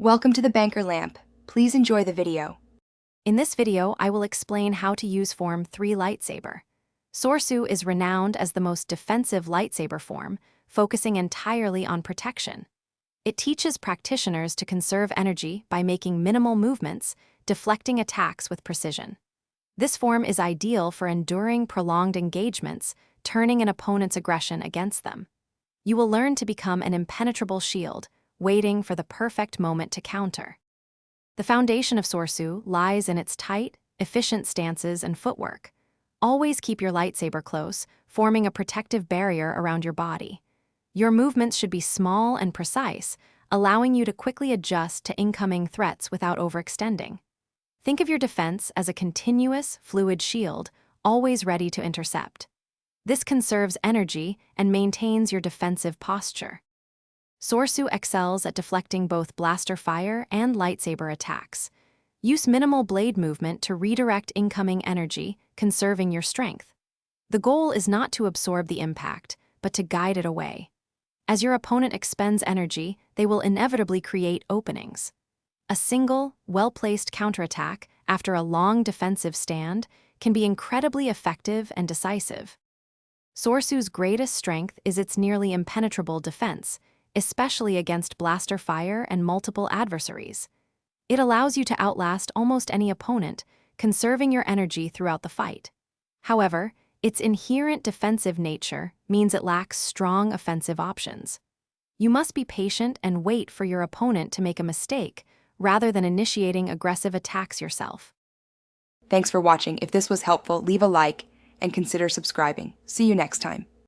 Welcome to the Banker Lamp. Please enjoy the video. In this video, I will explain how to use Form 3 Lightsaber. Sorsu is renowned as the most defensive lightsaber form, focusing entirely on protection. It teaches practitioners to conserve energy by making minimal movements, deflecting attacks with precision. This form is ideal for enduring prolonged engagements, turning an opponent's aggression against them. You will learn to become an impenetrable shield, waiting for the perfect moment to counter. The foundation of Sorsu lies in its tight, efficient stances and footwork. Always keep your lightsaber close, forming a protective barrier around your body. Your movements should be small and precise, allowing you to quickly adjust to incoming threats without overextending. Think of your defense as a continuous, fluid shield, always ready to intercept. This conserves energy and maintains your defensive posture. Sorsu excels at deflecting both blaster fire and lightsaber attacks. Use minimal blade movement to redirect incoming energy, conserving your strength. The goal is not to absorb the impact, but to guide it away. As your opponent expends energy, they will inevitably create openings. A single, well-placed counterattack after a long defensive stand can be incredibly effective and decisive. Sorsu's greatest strength is its nearly impenetrable defense, especially against blaster fire and multiple adversaries. It allows you to outlast almost any opponent, conserving your energy throughout the fight. However, its inherent defensive nature means it lacks strong offensive options. You must be patient and wait for your opponent to make a mistake, rather than initiating aggressive attacks yourself. Thanks for watching. If this was helpful, leave a like and consider subscribing. See you next time.